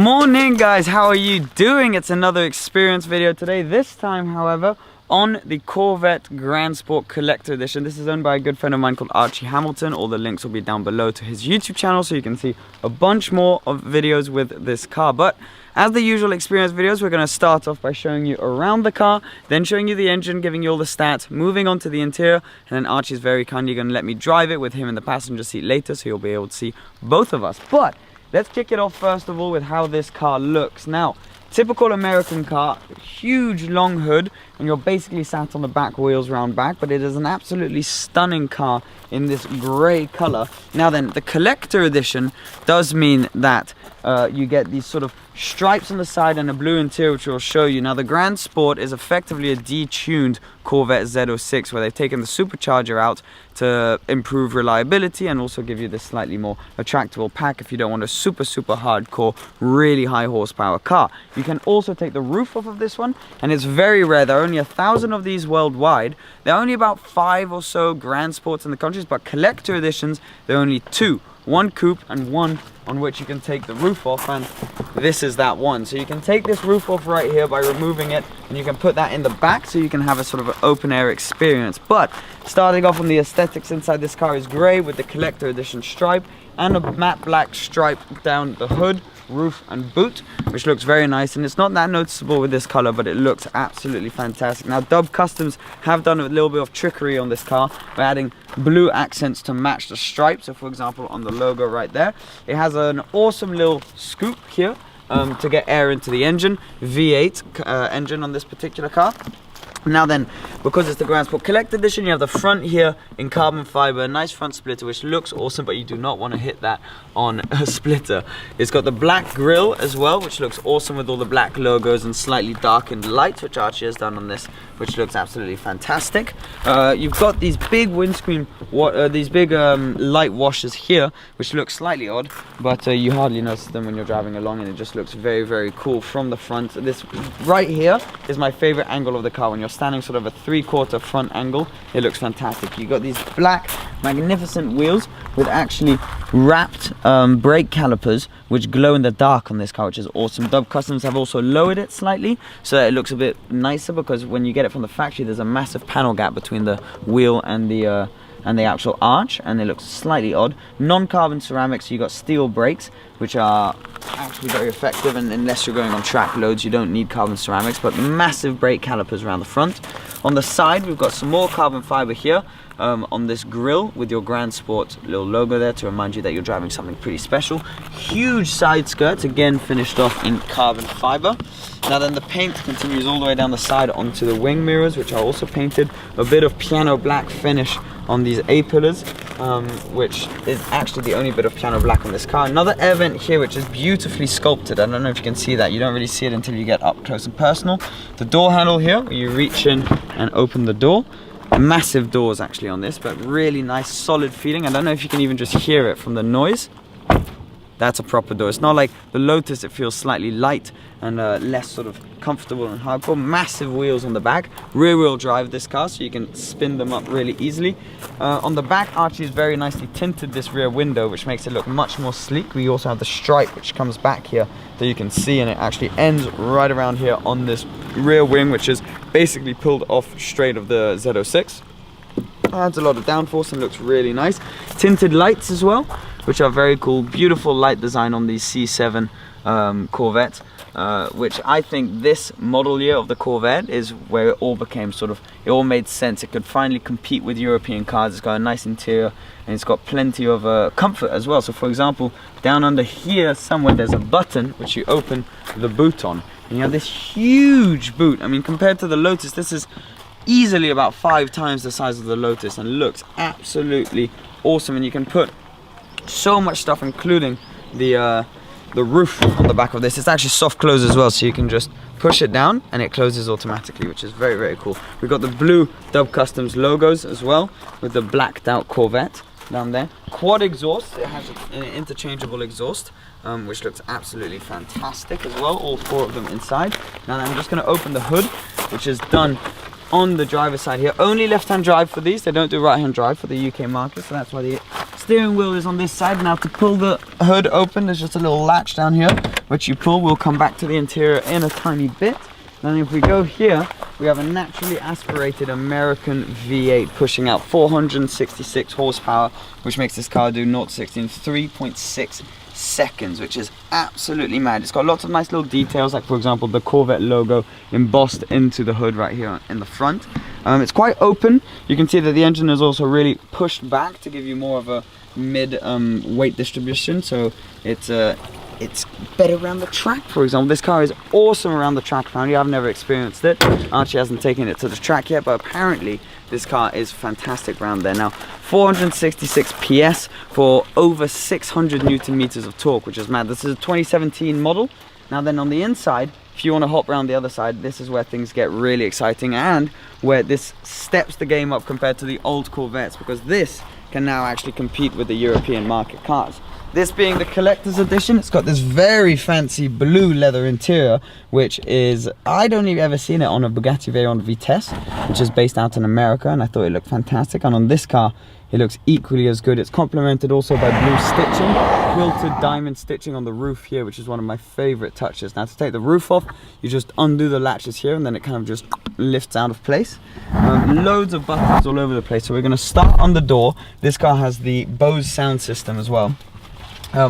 Morning guys, how are you doing? It's another experience video today, this time however on the Corvette Grand Sport Collector Edition. This is owned by a good friend of mine called Archie Hamilton. All the links will be down below to his YouTube channel so you can see a bunch more of videos with this car. But as the usual experience videos, we're going to start off by showing you around the car, then showing you the engine, giving you all the stats, moving on to the interior, and then Archie's very kindly going to let me drive it with him in the passenger seat later so you'll be able to see both of us. But let's kick it off first of all with how this car looks. Now, typical American car, huge long hood, and you're basically sat on the back wheels round back, but it is an absolutely stunning car in this grey colour. Now then, the collector edition does mean that you get these sort of stripes on the side and a blue interior, which will show you. Now the Grand Sport is effectively a detuned Corvette Z06 where they've taken the supercharger out to improve reliability and also give you this slightly more attractive pack if you don't want a super hardcore, really high horsepower car. You can also take the roof off of this one, and it's very rare. There are only 1,000 of these worldwide. There are only about 5 or so Grand Sports in the countries, but collector editions, there are only 2. One coupe and one on which you can take the roof off, and this is that one. So you can take this roof off right here by removing it, and you can put that in the back so you can have a sort of an open air experience. But starting off on the aesthetics inside, this car is grey with the collector edition stripe and a matte black stripe down the hood, roof and boot, which looks very nice, and it's not that noticeable with this color, but it looks absolutely fantastic. Now Dub Customs have done a little bit of trickery on this car by adding blue accents to match the stripes. So for example, on the logo right there, it has an awesome little scoop here to get air into the engine, V8 engine on this particular car. Now then, because it's the Grand Sport Collector Edition, you have the front here in carbon fiber, a nice front splitter which looks awesome, but you do not want to hit that on a splitter. It's got the black grille as well, which looks awesome with all the black logos and slightly darkened lights, which Archie has done on this, which looks absolutely fantastic. You've got these big windscreen, light washers here, which look slightly odd, but you hardly notice them when you're driving along, and it just looks very cool from the front. This right here is my favorite angle of the car. When you're standing sort of a 3/4 front angle, it looks fantastic. You got these black magnificent wheels with actually wrapped brake calipers which glow in the dark on this car, which is awesome. Dub Customs have also lowered it slightly so that it looks a bit nicer, because when you get it from the factory there's a massive panel gap between the wheel and the actual arch, and it looks slightly odd. Non-carbon ceramics, so you got steel brakes, which are actually very effective, and unless you're going on track loads you don't need carbon ceramics, but massive brake calipers around the front. On the side we've got some more carbon fiber here on this grille with your Grand Sport little logo there to remind you that you're driving something pretty special. Huge side skirts, again finished off in carbon fiber. Now then, the paint continues all the way down the side onto the wing mirrors, which are also painted. A bit of piano black finish on these A-pillars, which is actually the only bit of piano black on this car. Another air vent here, which is beautifully sculpted. I don't know if you can see that. You don't really see it until you get up close and personal. The door handle here, where you reach in and open the door. Massive doors actually on this, but really nice solid feeling. I don't know if you can even just hear it from the noise. That's a proper door. It's not like the Lotus, it feels slightly light and less sort of comfortable and hardcore. Massive wheels on the back, rear wheel drive this car, so you can spin them up really easily. On the back, Archie's very nicely tinted this rear window, which makes it look much more sleek. We also have the stripe which comes back here that you can see, and it actually ends right around here on this rear wing, which is basically pulled off straight of the Z06. Adds a lot of downforce and looks really nice. Tinted lights as well, which are very cool. Beautiful light design on these C7 Corvettes, which I think this model year of the Corvette is where it all became it all made sense. It could finally compete with European cars. It's got a nice interior and it's got plenty of comfort as well. So for example, down under here somewhere there's a button which you open the boot on, and you have this huge boot. I mean, compared to the Lotus, this is easily about 5 times the size of the Lotus and looks absolutely awesome. And you can put so much stuff, including the roof on the back of this. It's actually soft close as well, so you can just push it down and it closes automatically, which is very, very cool. We've got the blue Dub Customs logos as well, with the blacked out Corvette down there. Quad exhaust, it has an interchangeable exhaust, which looks absolutely fantastic as well, all 4 of them inside. Now I'm just going to open the hood, which is done on the driver's side here. Only left-hand drive for these, they don't do right-hand drive for the UK market, so that's why the steering wheel is on this side. Now to pull the hood open, there's just a little latch down here which you pull. We'll come back to the interior in a tiny bit. Then if we go here, we have a naturally aspirated American V8 pushing out 466 horsepower, which makes this car do 0 to 60 in 3.6 seconds, which is absolutely mad. It's got lots of nice little details, like for example the Corvette logo embossed into the hood right here in the front. It's quite open. You can see that the engine is also really pushed back to give you more of a mid weight distribution, so it's better around the track. For example, this car is awesome around the track. Apparently, I've never experienced it. Archie hasn't taken it to the track yet, but apparently this car is fantastic around there. Now 466 PS for over 600 Newton meters of torque, which is mad. This is a 2017 model. Now then on the inside, if you want to hop around the other side, this is where things get really exciting and where this steps the game up compared to the old Corvettes, because this can now actually compete with the European market cars. This being the collector's edition, it's got this very fancy blue leather interior, which is, I don't even ever seen it on a Bugatti Veyron Vitesse, which is based out in America, and I thought it looked fantastic. And on this car, it looks equally as good. It's complemented also by blue stitching, quilted diamond stitching on the roof here, which is one of my favorite touches. Now to take the roof off, you just undo the latches here and then it kind of just lifts out of place. Loads of buttons all over the place. So we're going to start on the door. This car has the Bose sound system as well,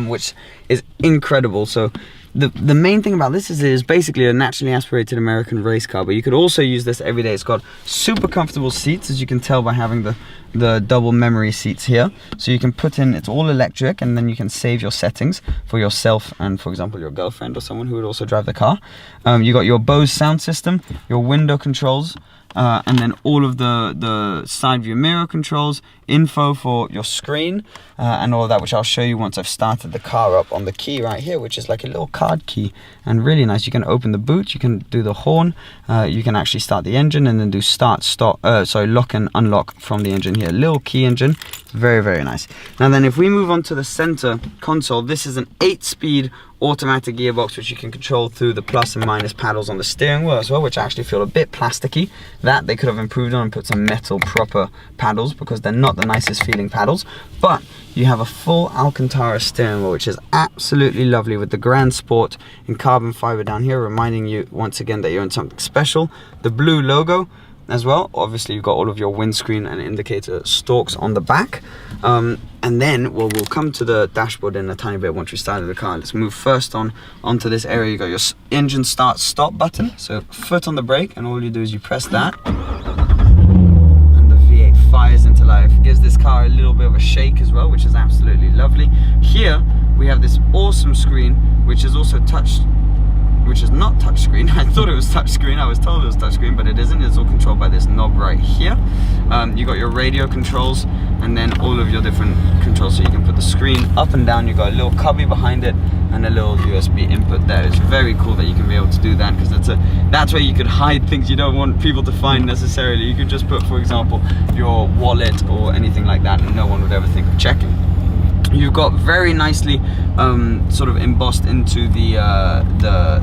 which is incredible. So the main thing about this is it is basically a naturally aspirated American race car, but you could also use this every day. It's got super comfortable seats, as you can tell by having the double memory seats here. So you can put in, it's all electric, and then you can save your settings for yourself and, for example, your girlfriend or someone who would also drive the car. You got your Bose sound system, your window controls, and then all of the side view mirror controls, info for your screen, and all of that, which I'll show you once I've started the car up on the key right here, which is like a little card key and really nice. You can open the boot, you can do the horn, you can actually start the engine and then do lock and unlock from the engine here. Little key engine, very, very nice. Now then, if we move on to the center console, this is an 8-speed automatic gearbox, which you can control through the plus and minus paddles on the steering wheel as well, which actually feel a bit plasticky. That they could have improved on and put some metal proper paddles, because they're not the nicest feeling paddles. But you have a full Alcantara steering wheel, which is absolutely lovely, with the Grand Sport in carbon fiber down here, reminding you once again that you're in something special. The blue logo as well. Obviously you've got all of your windscreen and indicator stalks on the back, and then we'll come to the dashboard in a tiny bit once we started the car. Let's move first onto this area. You got your engine start stop button, so foot on the brake, and all you do is you press that and the V8 fires into life. Gives this car a little bit of a shake as well, which is absolutely lovely. Here we have this awesome screen, which is also which is not touchscreen. I thought it was touchscreen. I was told it was touchscreen, but it isn't. It's all controlled by this knob right here. You got your radio controls and then all of your different controls, so you can put the screen up and down. You got a little cubby behind it and a little USB input there. It's very cool that you can be able to do that, because that's where you could hide things you don't want people to find necessarily. You could just put, for example, your wallet or anything like that, and no one would ever think of checking. You've got very nicely sort of embossed into the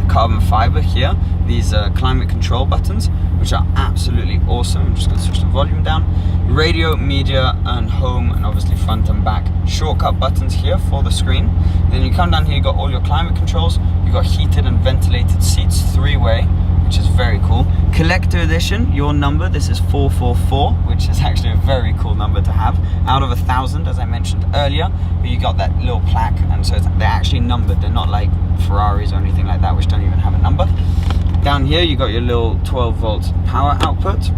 carbon fiber here, these climate control buttons, which are absolutely awesome. I'm just going to switch the volume down. Radio, media, and home, and obviously front and back shortcut buttons here for the screen. Then you come down here, you got all your climate controls. You've got heated and ventilated seats, 3-way, which is very cool. Collector edition, your number, this is 444, which is actually a very cool number to have. Out of 1,000, as I mentioned earlier, but you got that little plaque, and so they're actually numbered. They're not like Ferraris or anything like that, which don't even have a number. Down here, you got your little 12 volt power output.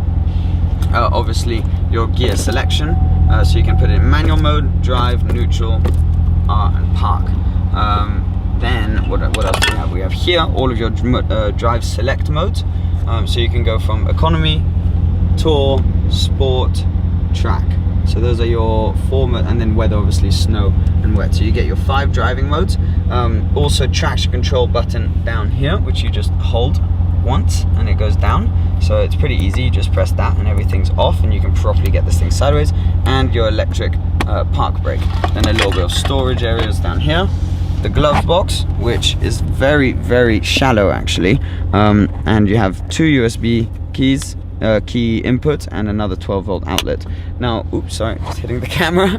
Obviously, your gear selection, so you can put it in manual mode, drive, neutral, R, and park. Then what else do we have? We have here all of your drive select modes, so you can go from economy, tour, sport, track. So those are your 4 modes, and then weather, obviously snow and wet. So you get your 5 driving modes. Also traction control button down here, which you just hold once and it goes down. So it's pretty easy, you just press that and everything's off and you can properly get this thing sideways. And your electric park brake. Then a little bit of storage areas down here. The glove box, which is very, very shallow actually, and you have 2 USB keys, key input, and another 12 volt outlet. Now, oops, sorry, just hitting the camera.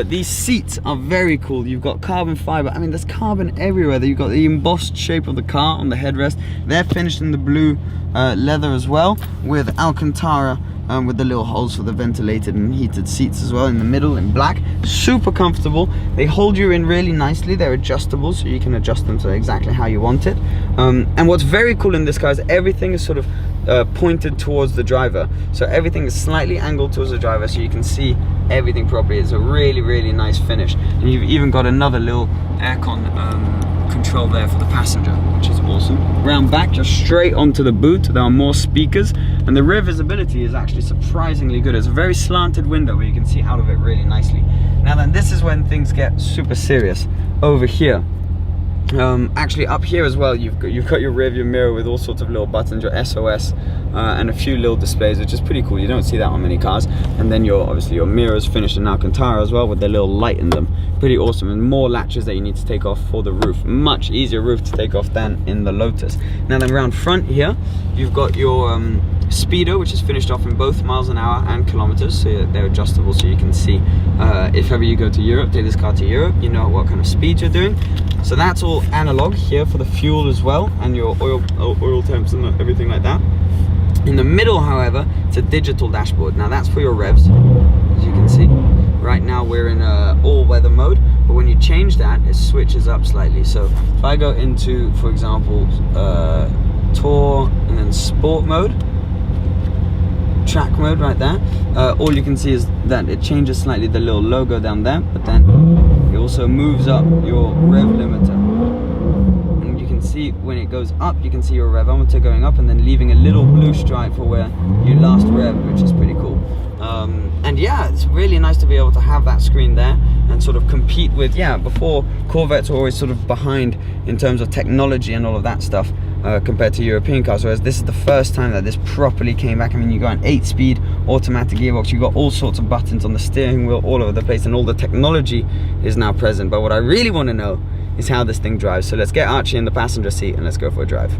These seats are very cool. You've got carbon fiber. I mean, there's carbon everywhere. You've got the embossed shape of the car on the headrest. They're finished in the blue leather as well, with Alcantara, with the little holes for the ventilated and heated seats as well in the middle in black. Super comfortable. They hold you in really nicely. They're adjustable, so you can adjust them to exactly how you want it. And what's very cool in this car is everything is sort of pointed towards the driver. So everything is slightly angled towards the driver, so you can see everything properly. It's a really, really nice finish. And you've even got another little aircon control there for the passenger, which is awesome. Round back, just straight onto the boot. There are more speakers, and the rear visibility is actually surprisingly good. It's a very slanted window where you can see out of it really nicely. Now then, this is when things get super serious. Over here, actually up here as well, you've got your rear view mirror with all sorts of little buttons, your SOS, and a few little displays, which is pretty cool. You don't see that on many cars. And then obviously your mirrors finished in Alcantara as well, with their little light in them. Pretty awesome. And more latches that you need to take off for the roof. Much easier roof to take off than in the Lotus. Now then, around front here, you've got your speedo, which is finished off in both miles an hour and kilometers, so they're adjustable, so you can see if ever you go to Europe, take this car to Europe, you know what kind of speed you're doing. So that's all analog here for the fuel as well, and your oil temps and everything like that. In the middle, however, it's a digital dashboard. Now that's for your revs, as you can see. Right now we're in all-weather mode, but when you change that, it switches up slightly. So if I go into, for example, tour and then sport mode, track mode right there, all you can see is that it changes slightly the little logo down there, but then it also moves up your rev limiter. And you can see when it goes up, you can see your revometer going up and then leaving a little blue stripe for where you last rev, which is pretty cool. And yeah, it's really nice to be able to have that screen there and sort of compete with, before Corvettes were always sort of behind in terms of technology and all of that stuff, compared to European cars, whereas this is the first time that this properly came back. I mean, you got an 8-speed automatic gearbox, you got all sorts of buttons on the steering wheel all over the place, and all the technology is now present. But what I really want to know is how this thing drives. So let's get Archie in the passenger seat and let's go for a drive.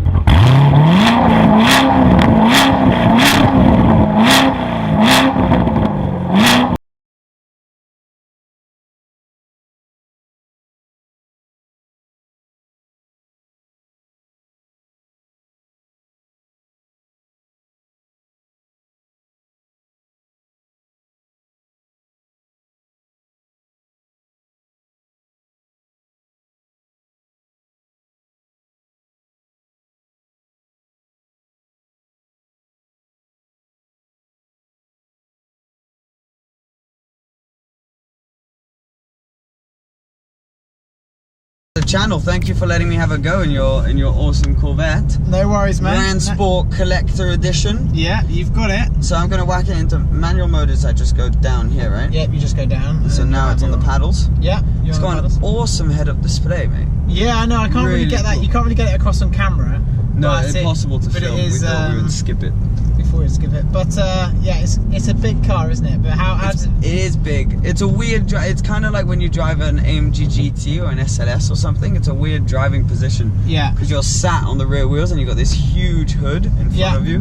The channel, thank you for letting me have a go in your awesome Corvette. No worries, man. Grand Sport Collector Edition. Yeah, you've got it. So I'm going to whack it into manual mode. As I just go down here, right? Yep, you just go down. So now it's on the paddles. Yeah, it's got an awesome head-up display, mate. Yeah, I know. I can't really get that. You can't really get it across on camera. No, it's impossible to film. We thought we would skip it. Before we skip it, but yeah, it's a big car, isn't it? But how does it? It is big. It's a weird drive. It's kind of like when you drive an AMG GT or an SLS or something. It's a weird driving position. Yeah. Because you're sat on the rear wheels and you've got this huge hood in front of you.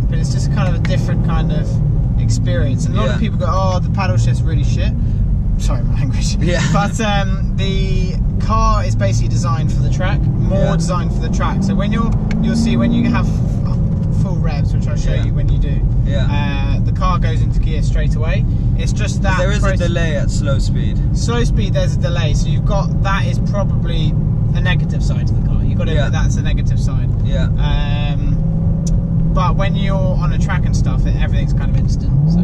But it's just kind of a different kind of experience. And a lot of people go, "Oh, the paddle shift's really shit." Sorry, my language. Yeah. But the car is basically designed for the track, more designed for the track. So when you'll see when you have I'll show you when you do. Yeah. The car goes into gear straight away. It's just that there is a delay at slow speed. Slow speed, there's a delay, so you've got, that is probably a negative side to the car. You've got to, that's a negative side. Yeah. But when you're on a track and stuff, everything's kind of instant. So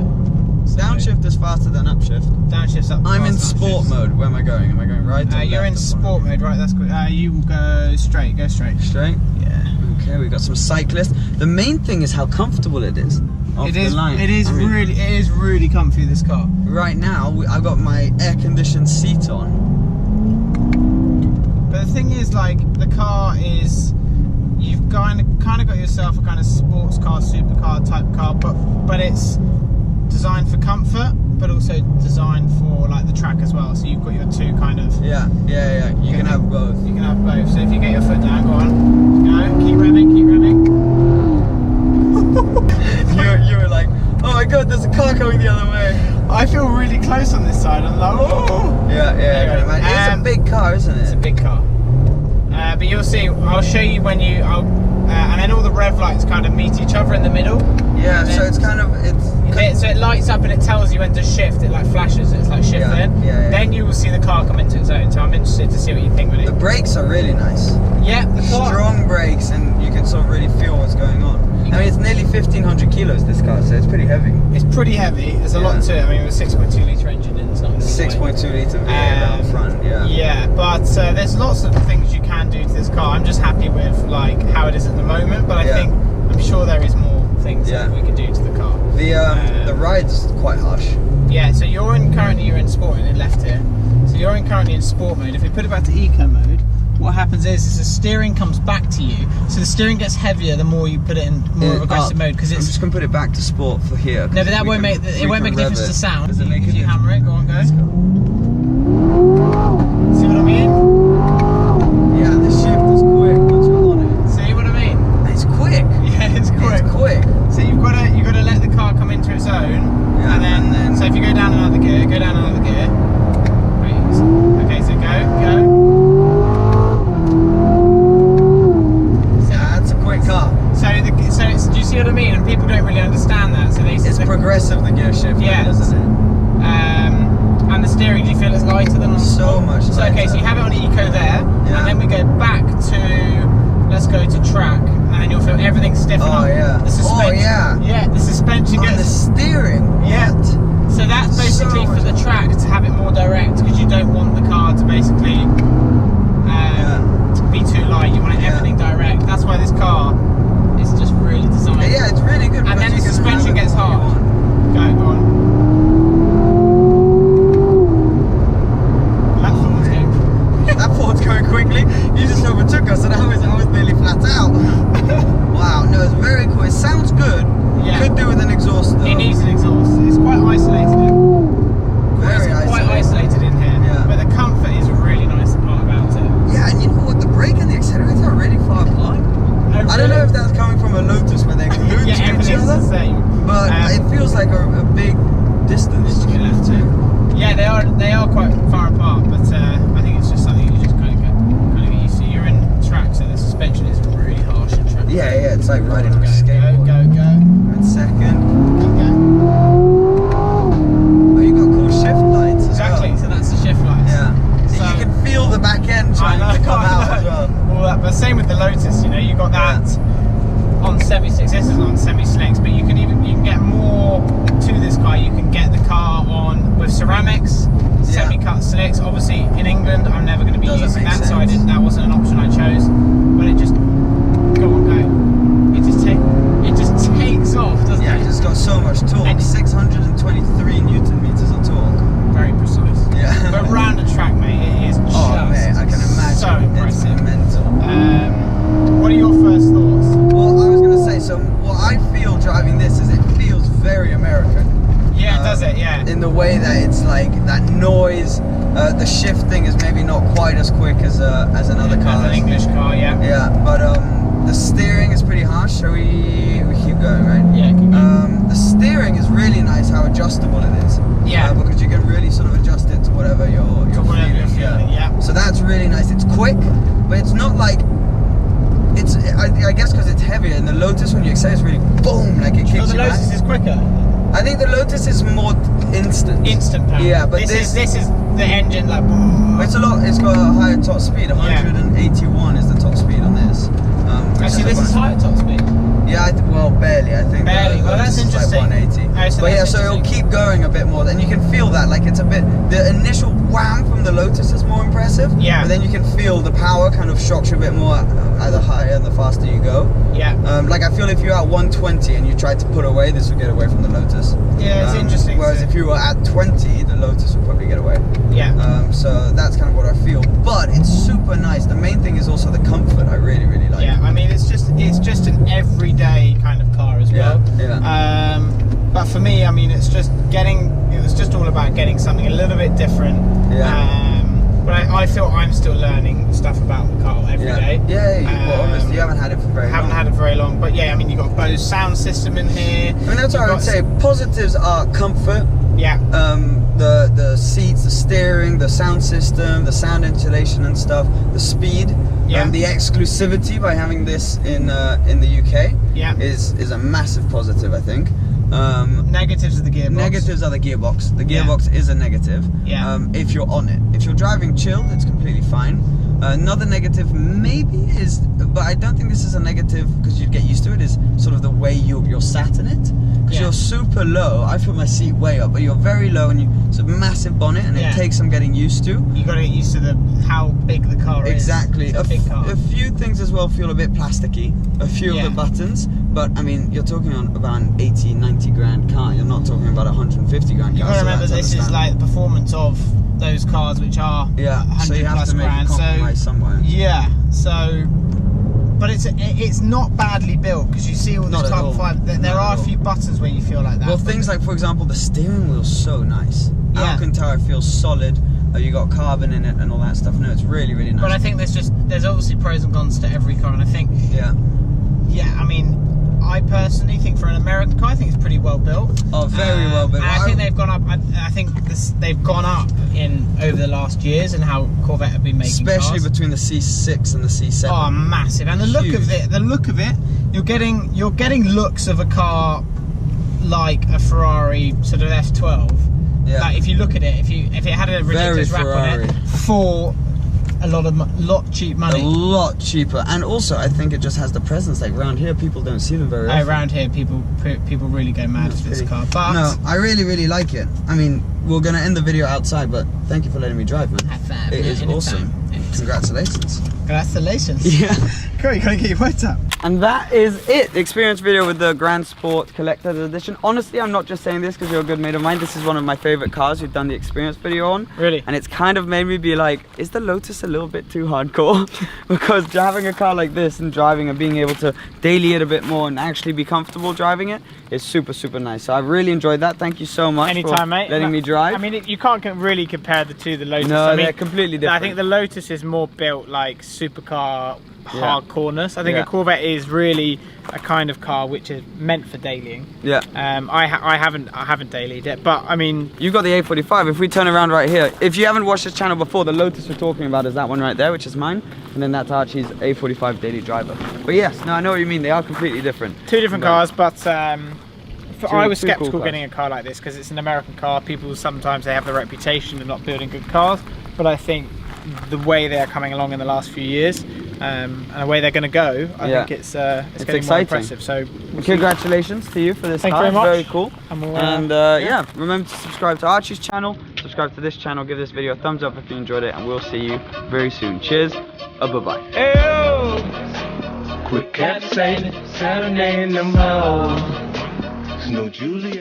downshift is faster than upshift. Downshift's up. I'm in sport mode. Where am I going? Am I going right? You're in sport mode, right? That's good. You will go straight. Go straight. Straight. Yeah. Okay, we've got some cyclists. The main thing is how comfortable it is. It is really comfy, this car. Right now, I've got my air-conditioned seat on. But the thing is, like, the car is, you've kind of got yourself a kind of sports car, supercar type car, but it's designed for comfort, but also designed for like the track as well. So you've got your two kind of. Yeah. You can have both. You can have both. So if you get your foot down, go on, go, keep revving. you were like, oh my god, there's a car coming the other way. I feel really close on this side. I'm like, oh. Yeah. Anyway, it's a big car, isn't it? It's a big car. But you'll see. I'll show you when you. And then all the rev lights kind of meet each other in the middle. Yeah. So it's kind of so it lights up and it tells you when to shift. It like flashes. It's like shift then. Yeah. Then you will see the car come into its own. So I'm interested to see what you think with it. The brakes are really nice. Yeah. The car. Strong brakes, and you can sort of really feel what's going on. I mean, it's nearly 1,500 kilos, this car, so it's pretty heavy. It's pretty heavy. There's a lot to it. I mean, with a 6.2 litre engine in, it's not 6.2 litre V8 out front, yeah. Yeah, but there's lots of things you can do to this car. I'm just happy with like how it is at the moment, but I'm sure there is more things that we can do to the car. The ride's quite harsh. Yeah, so currently you're in sport mode, it left here. So you're currently in sport mode. If we put it back to eco mode, what happens is the steering comes back to you. So the steering gets heavier the more you put it in more of aggressive mode. Because I'm just gonna put it back to sport for here. No, but that won't make it won't make a difference to sound. Does it make if you hammer it, go on, go. Let's go. See what I mean? Yeah, the shift is quick once you're on it. See what I mean? It's quick. Yeah, it's quick. It's quick. So you've got to let the car come into its own, and then so if you go down another gear, Wait. Okay, so go. Do you see what I mean? And people don't really understand that. So it's progressive, the gear shift, isn't it? And the steering, do you feel it's lighter than on so much lighter. So okay, so you have it on eco there, and then we go back to, let's go to track, and then you'll feel everything stiffen up. The suspension, the suspension gets. The steering. Yeah. So that's basically for the track to have it more direct, because you don't want the car to basically be too light. You want everything direct. That's why this car. It's just really designed. Yeah, it's really good. And then the suspension gets hard. Go on. That Ford's going quickly. You just overtook us, and I was nearly flat out. Wow, no, it's very cool. It sounds good. Yeah. Could do with an exhaust though. It needs an exhaust. It's quite isolated. Quite isolated in here. Yeah. But the comfort is a really nice part about it. Yeah, and you know what? The brake and the accelerator are really far apart. I don't know if that's coming from a Lotus where they're glued to each other, the same. but it feels like a big distance to get left to. Yeah, they are quite far apart, but I think it's just something you just kind of get used to. You're in track, so the suspension is really harsh in track. Yeah, it's like riding on a skateboard. Go. And second. Keep going. Oh, you got cool shift lights as well. So that's the shift lights. Yeah. So you can feel the back end trying to come out as well. All that, but same with the Lotus, you got that on semi-slicks. This is on semi-slicks, but you can get more to this car. You can get the car on with ceramics, semi-cut slicks. Obviously, in England, I'm never going to be using that, so that wasn't an option I chose. But it just go. It just takes off, doesn't it? Yeah, it's just got so much torque. And 623 Newton meters of torque. Very precise. Yeah. But round the track, mate, it is just mate, I can imagine. So impressive. It's mental. What are your first thoughts? Well, I was going to say, so what I feel driving this is it feels very American. Yeah, does it? Yeah. In the way that it's like that noise, the shifting is maybe not quite as quick as another car. As an English car, yeah. Yeah, but the steering is pretty harsh. Shall we keep going, right? Yeah, keep going. The steering is really nice. How adjustable it is. Yeah. Because you can really sort of adjust it to whatever you're feeling. Yeah. So that's really nice. It's quick, but it's not like it's I guess because it's heavier, and the Lotus, when you accelerate, it's really boom, like it kicks you the back. Lotus is quicker. I think the Lotus is more instant. Instant power. Yeah, but this is the engine like. Boom. It's a lot. It's got a higher top speed. 181 is the top speed on this. Actually, this is higher top speed. Yeah, well, barely. I think. Barely. Well, that's interesting. Like 180. So but yeah, so it'll keep going a bit more, and you can feel that. Like it's a bit. The initial wham from the Lotus is more impressive. Yeah. But then you can feel the power kind of shocks you a bit more the higher and the faster you go. Yeah. Like I feel if you're at 120 and you tried to put away, this would get away from the Lotus. Yeah, it's interesting. Whereas if you were at 20, the Lotus would probably get away. Yeah. So that's kind of what I feel. But it's super nice. The main thing is also the comfort. I really, really like. Yeah. I mean, it's just an everyday kind of car as well. Yeah. But for me, I mean, it was just all about getting something a little bit different. Yeah. But I feel I'm still learning stuff about the car every day. Yeah. Well, obviously you haven't had it for very long. Haven't had it very long, but yeah, I mean, you've got Bose sound system in here. I mean, that's what I would say. Positives are comfort. Yeah. The seats, the steering, the sound system, the sound insulation and stuff, the speed, the exclusivity by having this in the UK is a massive positive, I think. Negatives are the gearbox. Negatives are the gearbox. The gearbox is a negative. Yeah. If you're on it. If you're driving chilled, it's completely fine. Another negative maybe is, but I don't think this is a negative because you'd get used to it, is sort of the way you're sat in it. Because you're super low. I put my seat way up, but you're very low and it's a massive bonnet and it takes some getting used to. You got to get used to how big the car is. Exactly. It's a big car. A few things as well feel a bit plasticky. A few of the buttons. But I mean, you're talking on about an 80, 90 grand car. You're not talking about a 150 grand car. You got to remember this is like the performance of those cars which are 100 so you have plus to make grand. a compromise somewhere. Yeah. So, but it's not badly built because you see all the top 5. There are a few buttons where you feel like that. Well, things like, for example, the steering wheel's so nice. Alcantara feels solid. You got carbon in it and all that stuff. No, it's really, really nice. But I think there's obviously pros and cons to every car, and I think I mean, I personally think for an American car, I think it's pretty well built. Oh, very well built. And I think they've gone up. I think they've gone up over the last years and how Corvette have been making especially cars. Between the C6 and the C7. Oh, massive! And the look of it, you're getting looks of a car like a Ferrari sort of F12. Yeah. Like if you look at it, if it had a ridiculous wrap on it for a lot cheap money. A lot cheaper, and also I think it just has the presence. Like around here, people don't see them very often. Around here, people really go mad for this car. But no, I really, really like it. I mean, we're gonna end the video outside, but thank you for letting me drive, man. Have fun. It is awesome. Congratulations. Congratulations. Yeah. Cool, you gotta get your words up. And that is it. The experience video with the Grand Sport Collector's Edition. Honestly, I'm not just saying this because you're a good mate of mine. This is one of my favorite cars we've done the experience video on. Really? And it's kind of made me be like, is the Lotus a little bit too hardcore? Because having a car like this and driving and being able to daily it a bit more and actually be comfortable driving it is super, super nice. So I've really enjoyed that. Thank you so much for letting me drive. I mean, you can't really compare the two, the Lotus. No, I mean, they're completely different. I think the Lotus is more built like supercar hardcoreness. I think a Corvette is really a kind of car which is meant for dailying. Yeah. I haven't dailied it, but I mean, you got the A45. If we turn around right here, if you haven't watched this channel before, the Lotus we're talking about is that one right there, which is mine, and then that's Archie's A45 daily driver. But yes, no, I know what you mean. They are completely different. Two different cars, but I was skeptical getting a car like this because it's an American car. People sometimes they have the reputation of not building good cars, but I think the way they are coming along in the last few years and the way they're going to go, I think it's getting exciting. More impressive. So congratulations to you for this car. Thank you very much. Very cool. And yeah, remember to subscribe to Archie's channel, subscribe to this channel, give this video a thumbs up if you enjoyed it, and we'll see you very soon. Cheers. Bye-bye. Quick cat sailing, serenading them hoes. No Julia.